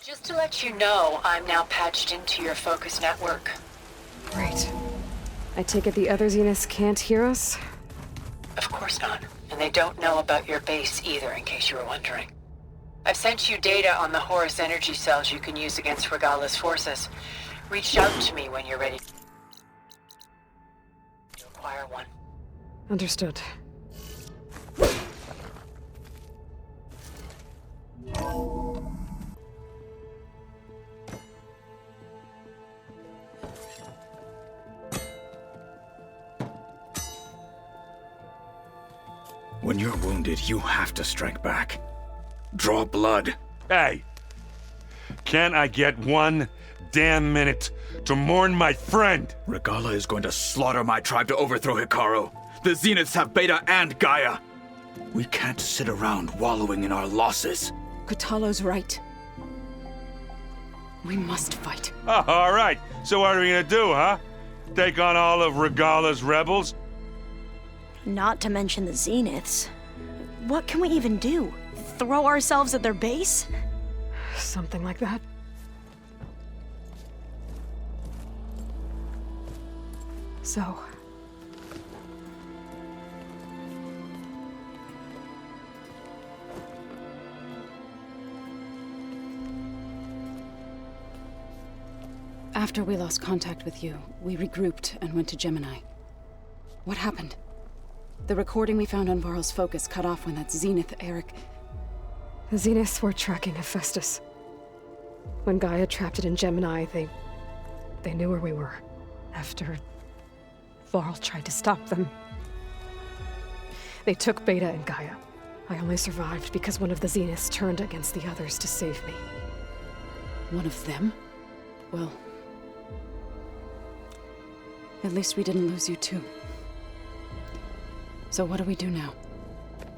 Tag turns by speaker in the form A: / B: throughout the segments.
A: Just to let you know, I'm now patched into your focus network.
B: Great. I take it the other Zeniths can't hear us?
A: Of course not. And they don't know about your base either, in case you were wondering. I've sent you data on the Horus energy cells you can use against Regala's forces. Reach out to me when you're ready to acquire one.
B: Understood.
C: When you're wounded, you have to strike back. Draw blood.
D: Hey! Can't I get one damn minute to mourn my friend?
C: Regala is going to slaughter my tribe to overthrow Hikaru. The Zeniths have Beta and Gaia. We can't sit around wallowing in our losses.
E: Kotallo's right. We must fight.
D: Oh, all right. So what are we gonna do, huh? Take on all of Regala's rebels?
F: Not to mention the Zeniths. What can we even do? Throw ourselves at their base?
B: Something like that. So...
E: After we lost contact with you, we regrouped and went to Gemini. What happened? The recording we found on Varl's focus cut off when that Zenith, Eric...
B: The Zeniths were tracking Hephaestus. When Gaia trapped it in Gemini, they knew where we were. After... Varl tried to stop them. They took Beta and Gaia. I only survived because one of the Zeniths turned against the others to save me.
E: One of them? Well... At least we didn't lose you too. So what do we do now?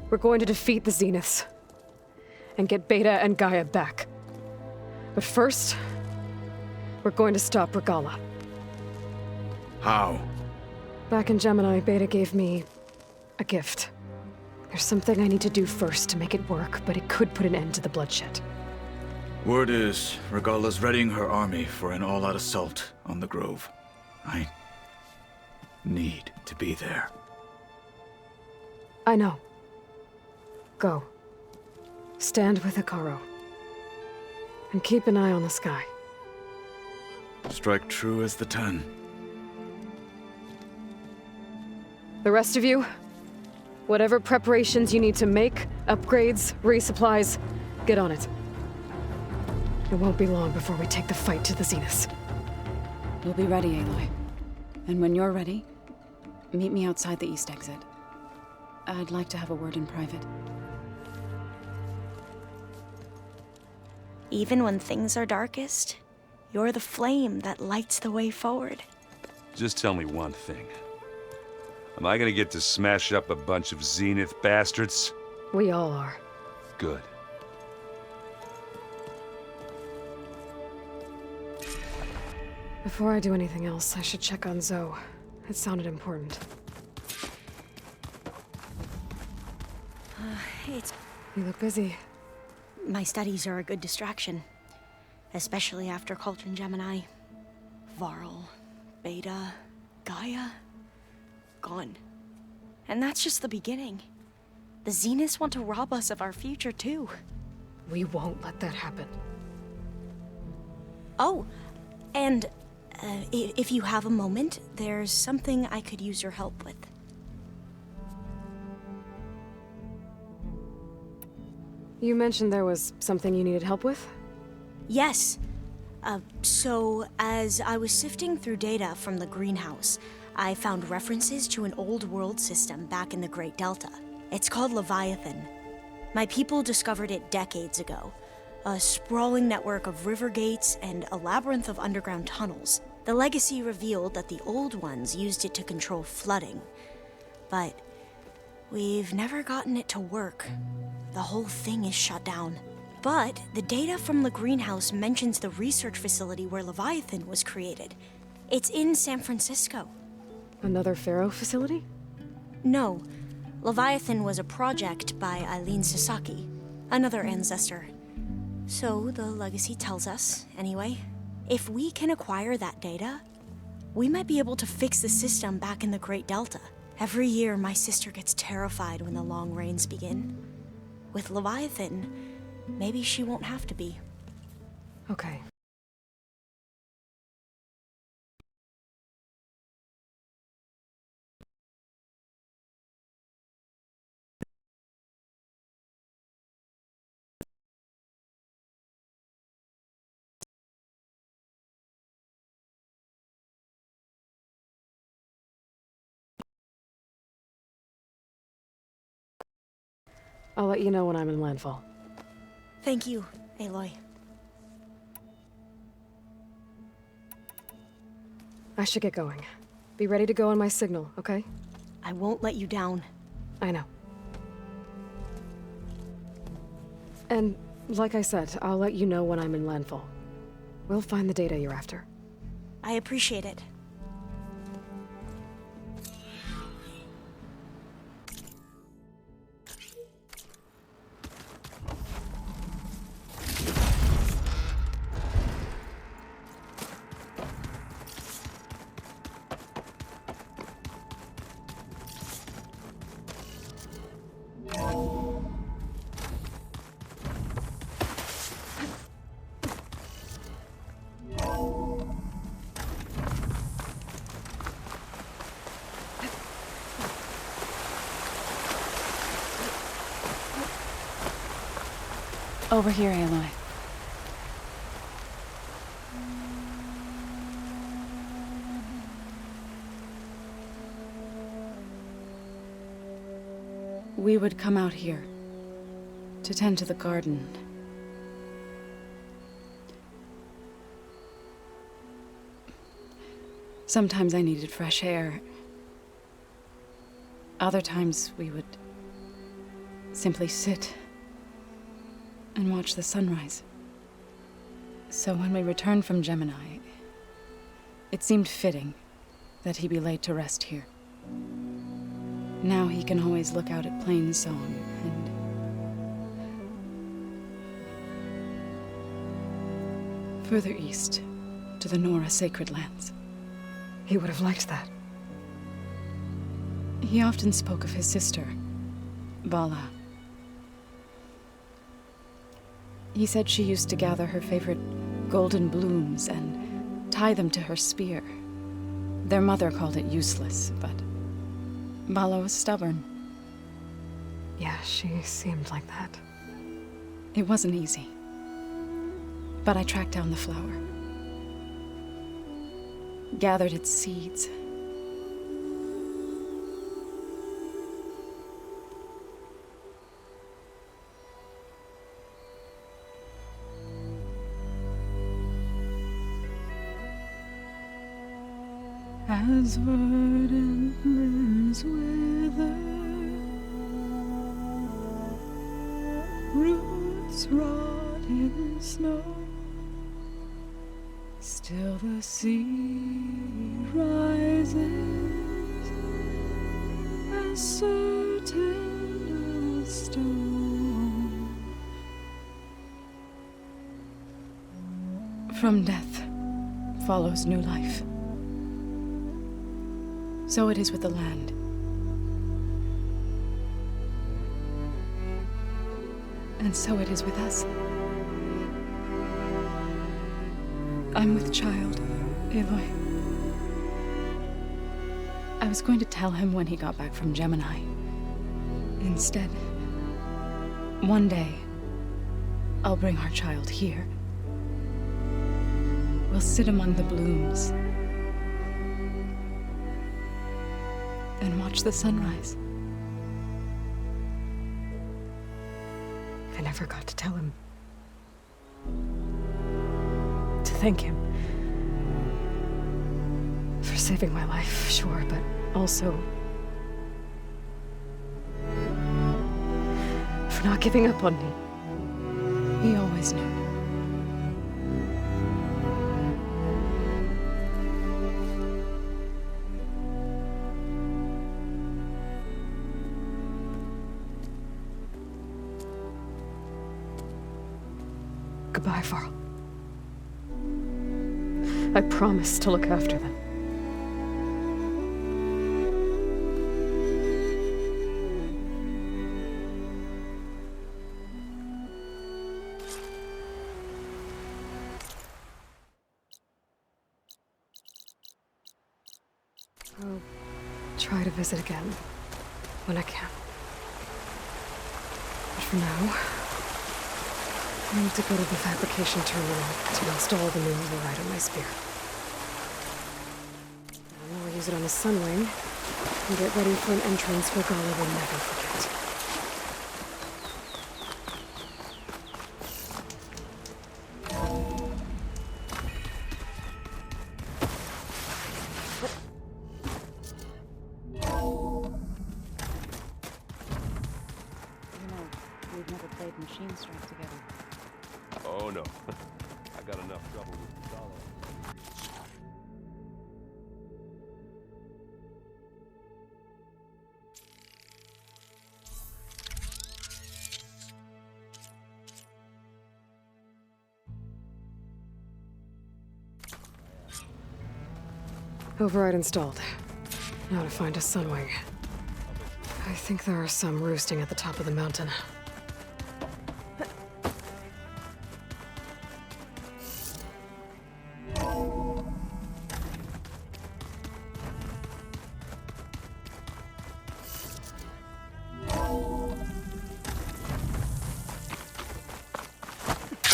B: We're going to defeat the Zeniths. And get Beta and Gaia back. But first... we're going to stop Regala.
C: How?
B: Back in Gemini, Beta gave me... a gift. There's something I need to do first to make it work, but it could put an end to the bloodshed.
C: Word is, Regala's readying her army for an all-out assault on the Grove. I need to be there.
B: I know. Go. Stand with Hikaru. And keep an eye on the sky.
C: Strike true as the 10.
B: The rest of you, whatever preparations you need to make, upgrades, resupplies, get on it. It won't be long before we take the fight to the Zeniths.
E: We'll be ready, Aloy. And when you're ready, meet me outside the east exit. I'd like to have a word in private.
F: Even when things are darkest, you're the flame that lights the way forward.
D: Just tell me one thing. Am I gonna get to smash up a bunch of Zenith bastards?
B: We all are.
D: Good.
B: Before I do anything else, I should check on Zoe. It sounded important. You look busy.
F: My studies are a good distraction. Especially after Cauldron Gemini. Varl, Beta, Gaia... gone. And that's just the beginning. The Zeniths want to rob us of our future, too.
B: We won't let that happen.
F: Oh, and if you have a moment, there's something I could use your help with.
B: You mentioned there was something you needed help with?
F: Yes. So, as I was sifting through data from the greenhouse, I found references to an old world system back in the Great Delta. It's called Leviathan. My people discovered it decades ago. A sprawling network of river gates and a labyrinth of underground tunnels. The legacy revealed that the old ones used it to control flooding. But we've never gotten it to work. The whole thing is shut down. But the data from the greenhouse mentions the research facility where Leviathan was created. It's in San Francisco.
B: Another Pharaoh facility?
F: No. Leviathan was a project by Eileen Sasaki, another ancestor. So the legacy tells us, anyway. If we can acquire that data, we might be able to fix the system back in the Great Delta. Every year, my sister gets terrified when the long rains begin. With Leviathan, maybe she won't have to be.
B: Okay. I'll let you know when I'm in landfall.
F: Thank you, Aloy.
B: I should get going. Be ready to go on my signal, okay?
F: I won't let you down.
B: I know. And, like I said, I'll let you know when I'm in landfall. We'll find the data you're after.
F: I appreciate it.
E: Over here, Aloy. We would come out here to tend to the garden. Sometimes I needed fresh air. Other times we would simply sit and watch the sunrise. So when we returned from Gemini, it seemed fitting that he be laid to rest here. Now he can always look out at Plainsong and further east to the Nora sacred lands.
B: He would have liked that.
E: He often spoke of his sister, Vala. He said she used to gather her favorite golden blooms and tie them to her spear. Their mother called it useless, but Vala was stubborn.
B: Yeah, she seemed like that.
E: It wasn't easy. But I tracked down the flower. Gathered its seeds. As verdant limbs wither, roots rot in snow, still the sea rises, as certain as stone. From death follows new life. So it is with the land. And so it is with us. I'm with child, Aloy. I was going to tell him when he got back from Gemini. Instead, one day, I'll bring our child here. We'll sit among the blooms and watch the sunrise.
B: I never got to tell him. To thank him. For saving my life, sure, but also for not giving up on me.
E: He always knew.
B: Goodbye, Varl. I promise to look after them. I'll try to visit again when I can. But for now, I need to go to the fabrication terminal to install the new override on my spear. Then I'll use it on the Sunwing and get ready for an entrance Regala will never forget.
E: We've never played Machine Strike together.
D: Oh no. I got enough trouble with the dollar.
B: Override installed. Now to find a Sunwing. I think there are some roosting at the top of the mountain.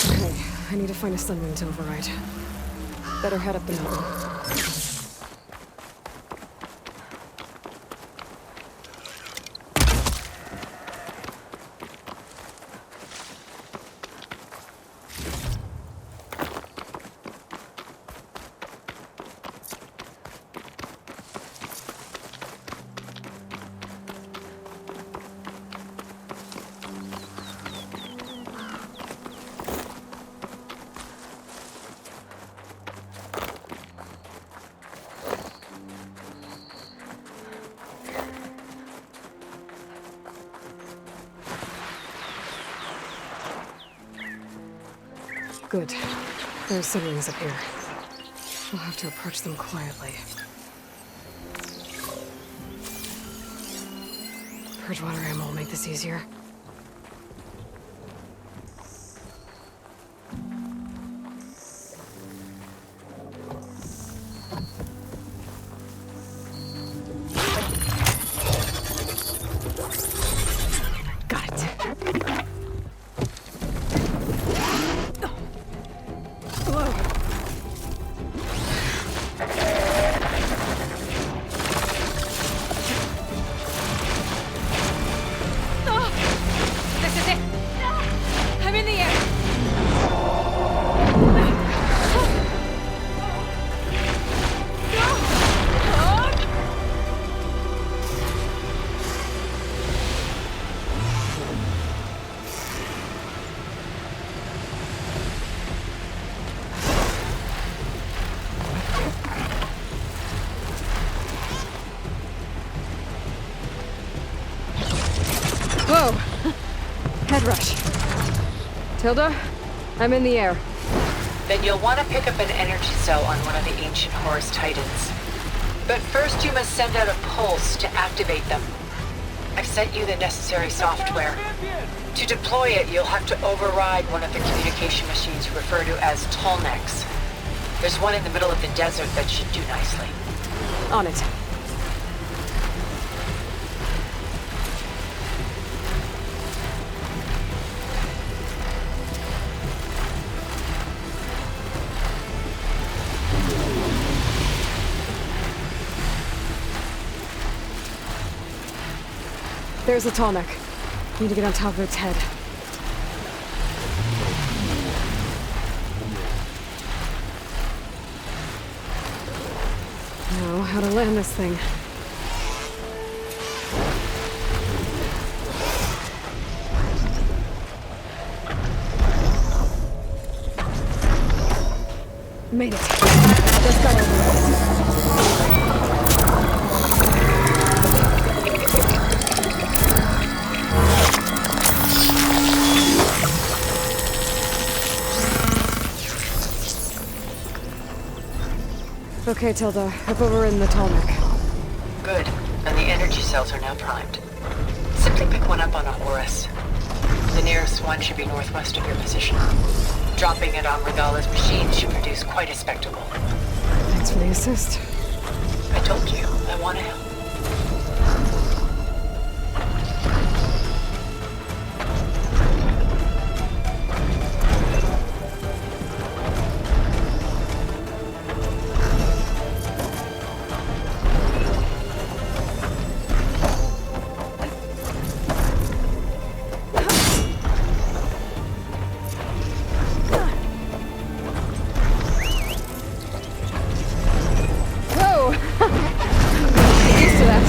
B: Okay, I need to find a Sunwing to override. Better head up the mountain. Good. There are Sunwings up here. We'll have to approach them quietly. Purge-water ammo will make this easier. Got it. Whoa! Head rush. Tilda, I'm in the air.
A: Then you'll want to pick up an energy cell on one of the ancient Horus Titans. But first you must send out a pulse to activate them. I've sent you the necessary software. To deploy it, you'll have to override one of the communication machines referred to as Tallnecks. There's one in the middle of the desert that should do nicely.
B: On it. There's the Tallneck. Need to get on top of its head. Now, how to land this thing. Made it. Just got over it. Okay, Tilda. Up over in the Tallneck.
A: Good. And the energy cells are now primed. Simply pick one up on a Horus. The nearest one should be northwest of your position. Dropping it on Regala's machine should produce quite a spectacle.
B: Thanks for the assist.
A: I told you, I want to help.
B: Whoa! Get used to that.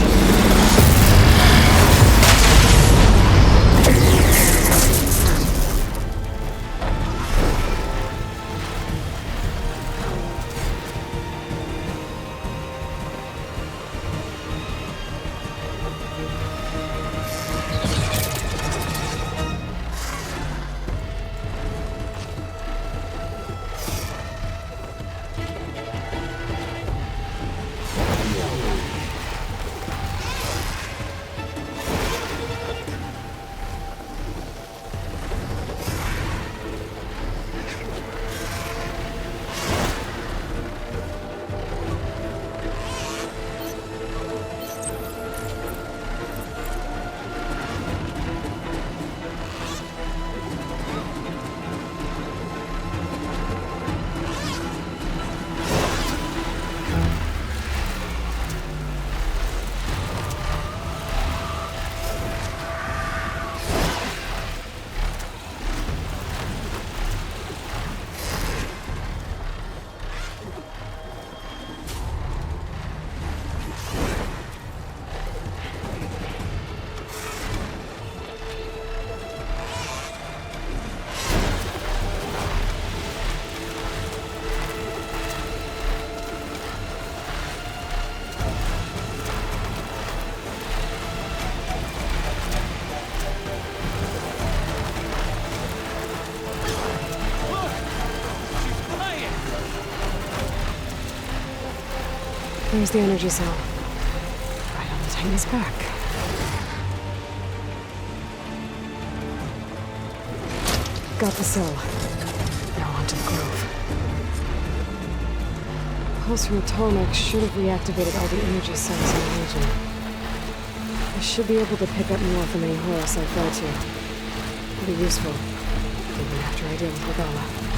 B: There's the energy cell. Right on the tiny's back. Got the cell. Now onto the grove. Pulse from the Tallneck should have reactivated all the energy cells in the region. I should be able to pick up more from any Horus I fly to. It'll be useful, even after I deal with Regala.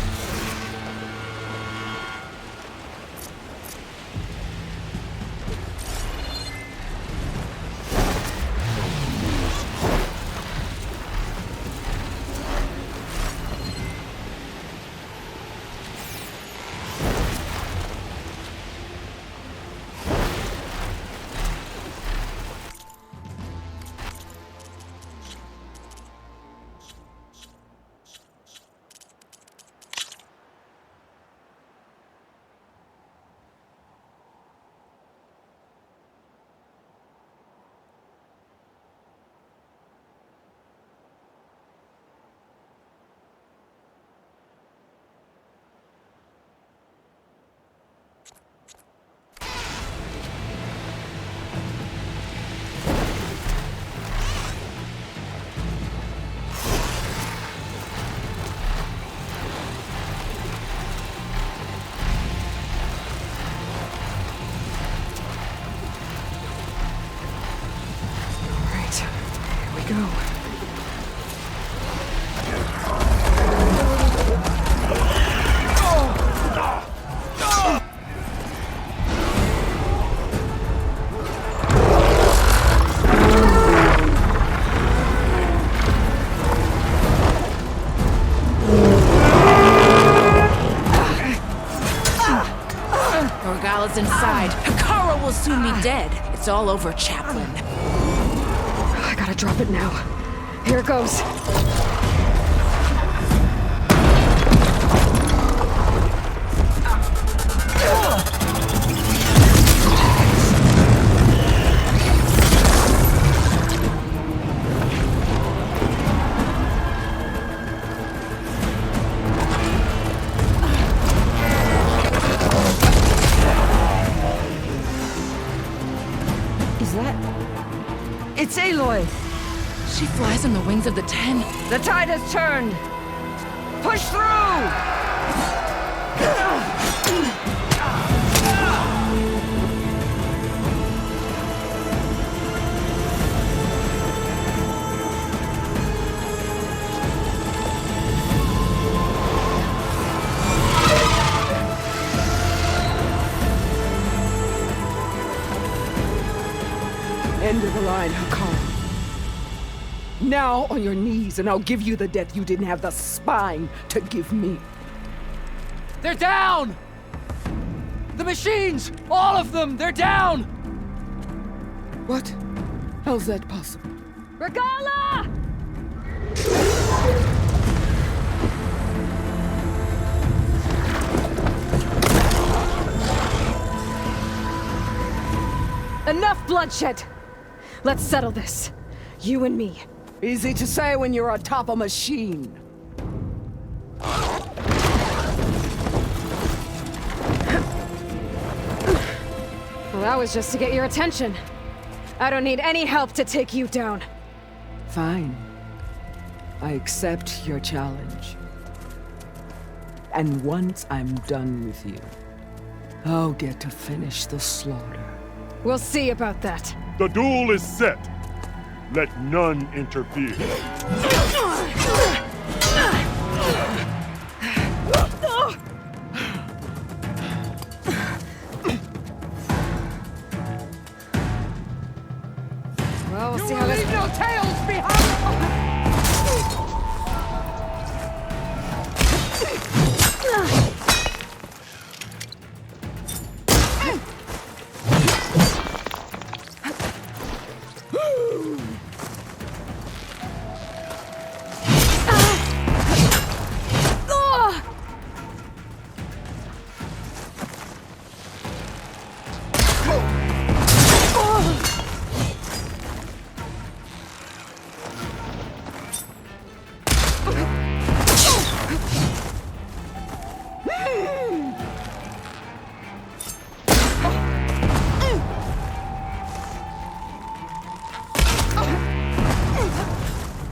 B: Go.
G: Regala's inside. Hikara will soon be dead. It's all over, Chaplain.
B: I gotta drop it now. Here it goes.
H: It's Aloy!
G: She flies on the wings of the 10.
H: The tide has turned! Push through! End of the line, Hakar. Now on your knees, and I'll give you the death you didn't have the spine to give me.
I: They're down! The machines! All of them! They're down!
H: What? How's that possible?
B: Regala! Enough bloodshed! Let's settle this. You and me.
H: Easy to say when you're atop a machine.
B: Well, that was just to get your attention. I don't need any help to take you down.
H: Fine. I accept your challenge. And once I'm done with you, I'll get to finish the slaughter.
B: We'll see about that.
J: The duel is set. Let none interfere.
B: Well, we'll
H: You
B: see
H: will
B: how this...
H: leave no tails behind!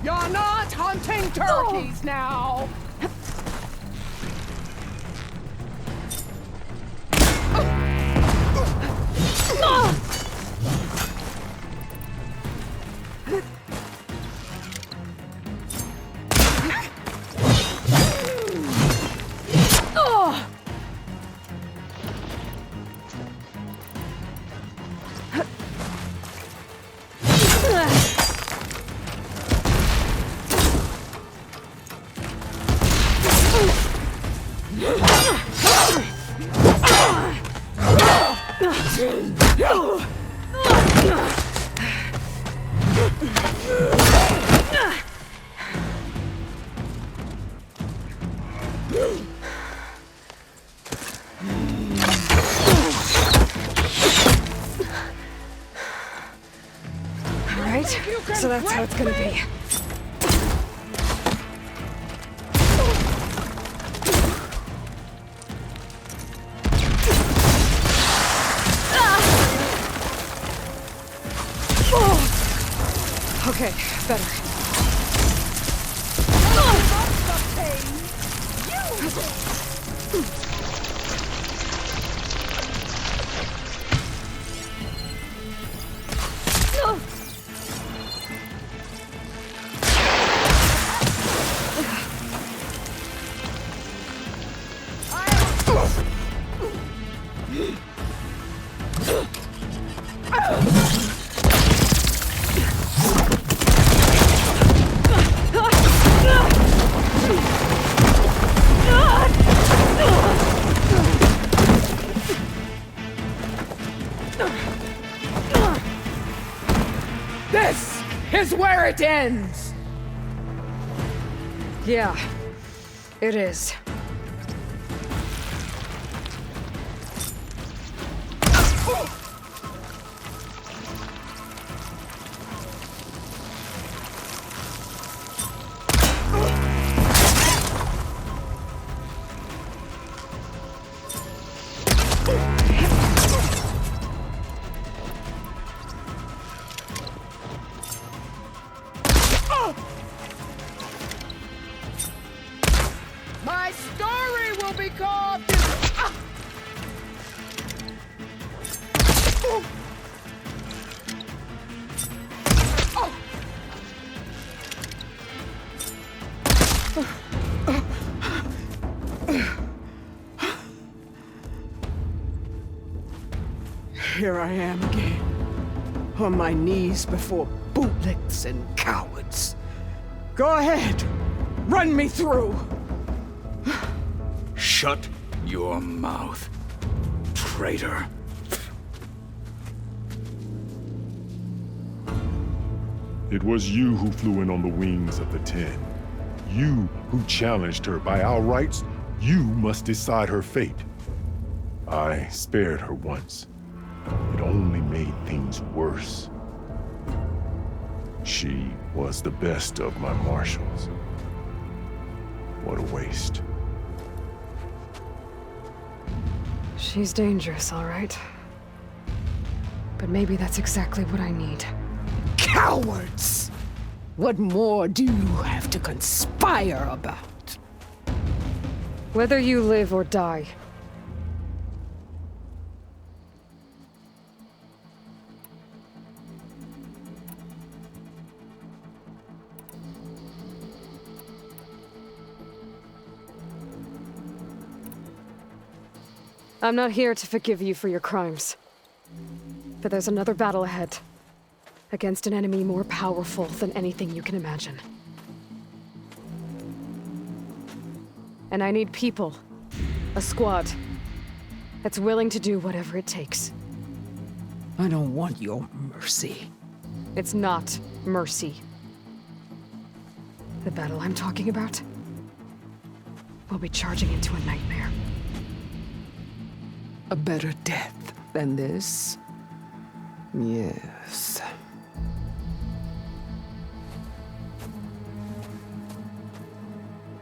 H: You're not hunting turkeys now!
B: Alright, so that's how it's gonna be. Okay, better.
H: This is where it ends!
B: Yeah, it is.
H: Here I am again, on my knees before bootlicks and cowards. Go ahead, run me through.
C: Shut your mouth, traitor.
J: It was you who flew in on the wings of the 10. You who challenged her. By our rights, you must decide her fate. I spared her once. It only made things worse. She was the best of my marshals. What a waste.
B: She's dangerous, all right. But maybe that's exactly what I need.
H: Cowards! What more do you have to conspire about?
B: Whether you live or die. I'm not here to forgive you for your crimes. But there's another battle ahead. Against an enemy more powerful than anything you can imagine. And I need people. A squad. That's willing to do whatever it takes.
H: I don't want your mercy.
B: It's not mercy. The battle I'm talking about will be charging into a nightmare.
H: A better death than this? Yes.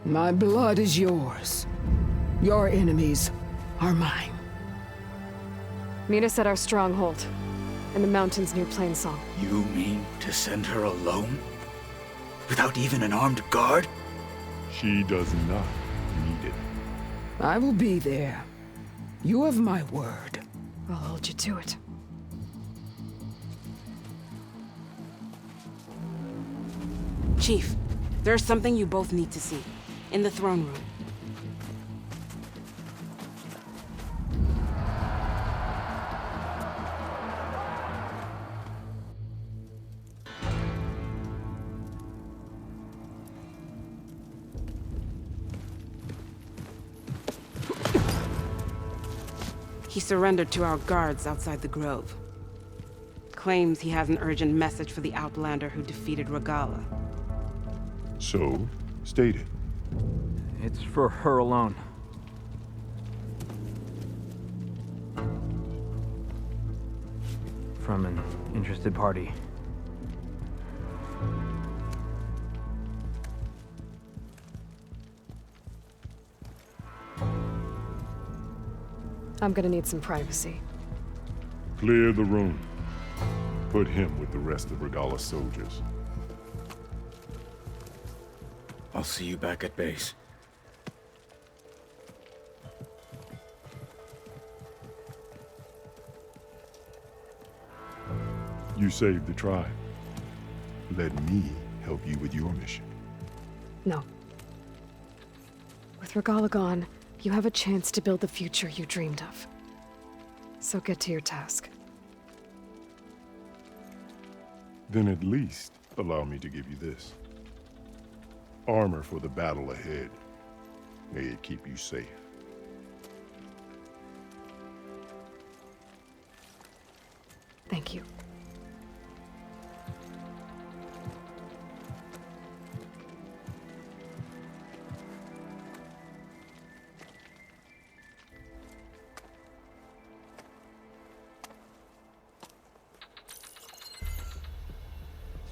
H: My blood is yours. Your enemies are mine.
B: Meet us at our stronghold, in the mountains near Plainsong.
C: You mean to send her alone? Without even an armed guard?
J: She does not need it.
H: I will be there. You have my word.
B: I'll hold you to it.
G: Chief, there's something you both need to see. In the throne room. He surrendered to our guards outside the grove. Claims he has an urgent message for the Outlander who defeated Regala.
J: So, state it.
I: It's for her alone. From an interested party.
B: I'm gonna need some privacy.
J: Clear the room. Put him with the rest of Regala's soldiers.
C: I'll see you back at base.
J: You saved the tribe. Let me help you with your mission.
B: No. With Regala gone, you have a chance to build the future you dreamed of. So get to your task.
J: Then at least allow me to give you this. Armor for the battle ahead. May it keep you safe.
B: Thank you.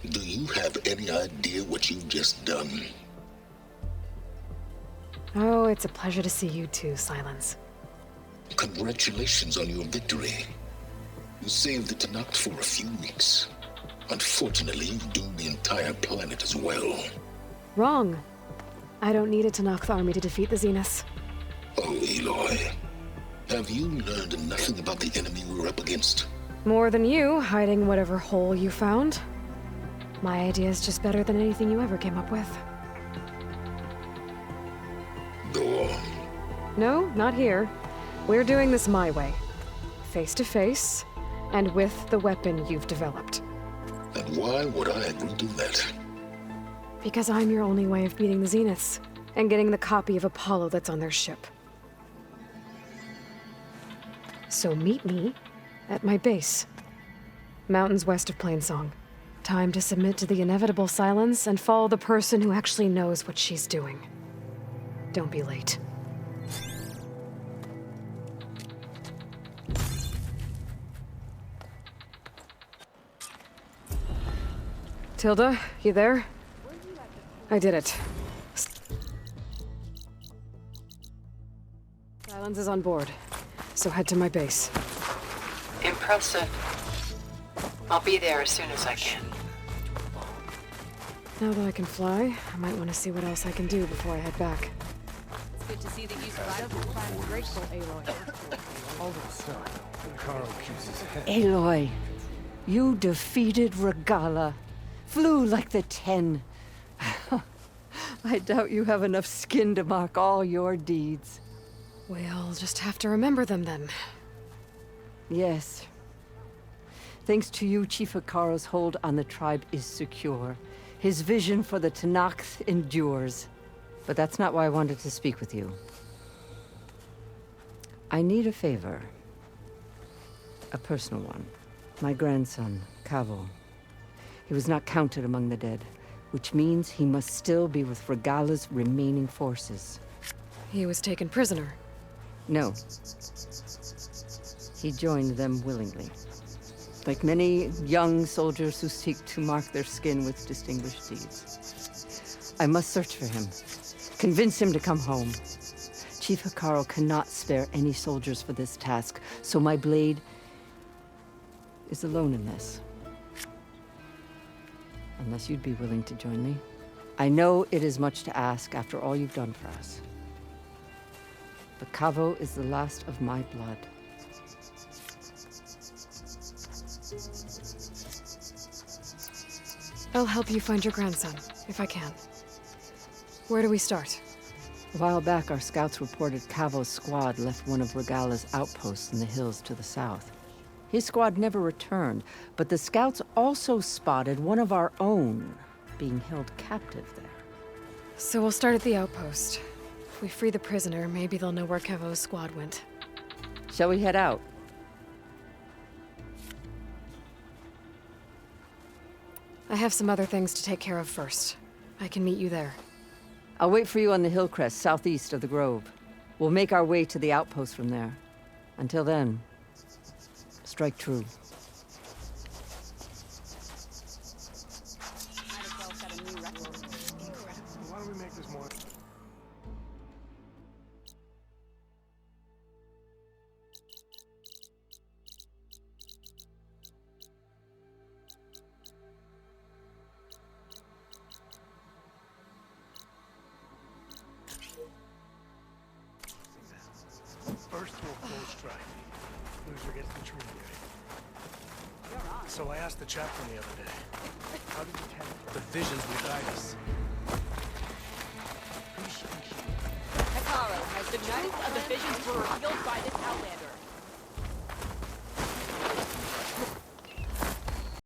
K: Do you have any idea what you've just done?
B: Oh, it's a pleasure to see you too, Silence.
K: Congratulations on your victory. You saved the Tanakh for a few weeks. Unfortunately, you've doomed the entire planet as well.
B: Wrong. I don't need a Tanakh army to defeat the Zeniths.
K: Oh, Aloy. Have you learned nothing about the enemy we're up against?
B: More than you, hiding whatever hole you found. My idea is just better than anything you ever came up with.
K: Go on.
B: No, not here. We're doing this my way. Face to face, And with the weapon you've developed.
K: And why would I agree to that?
B: Because I'm your only way of beating the Zeniths, and getting the copy of Apollo that's on their ship. So meet me at my base. Mountains west of Plainsong. Time to submit to the inevitable silence and follow the person who actually knows what she's doing. Don't be late. Tilda, you there? I did it. Silence is on board, so head to my base.
A: Impressive. I'll be there as soon as I can.
B: Now that I can fly, I might want to see what else I can do before I head back.
E: It's good to see that you survived. I'm grateful, Aloy.
H: Aloy, you defeated Regalla. Flew like the 10. I doubt you have enough skin to mark all your deeds.
B: We'll just have to remember them then.
H: Yes. Thanks to you, Chief Hekarro's hold on the tribe is secure. His vision for the Tenakth endures. But that's not why I wanted to speak with you. I need a favor. A personal one. My grandson, Kavo. He was not counted among the dead, which means he must still be with Regalla's remaining forces.
B: He was taken prisoner.
H: No. He joined them willingly. Like many young soldiers who seek to mark their skin with distinguished deeds. I must search for him. Convince him to come home. Chief Hekarro cannot spare any soldiers for this task, so my blade is alone in this. Unless you'd be willing to join me. I know it is much to ask after all you've done for us. But Kavo is the last of my blood.
B: I'll help you find your grandson, if I can. Where do we start?
H: A while back, our scouts reported Kavo's squad left one of Regalla's outposts in the hills to the south. His squad never returned, but the scouts also spotted one of our own being held captive there.
B: So we'll start at the outpost. If we free the prisoner, maybe they'll know where Kavo's squad went.
H: Shall we head out?
B: I have some other things to take care of first. I can meet you there.
H: I'll wait for you on the hill crest southeast of the grove. We'll make our way to the outpost from there. Until then, strike true.
L: Why don't we make this more... First we'll full strike. Loser gets the tree away. So I asked the chaplain the other day, how did you tell the visions will guide us?
M: Hekarro has the truth of the visions were revealed by this Outlander.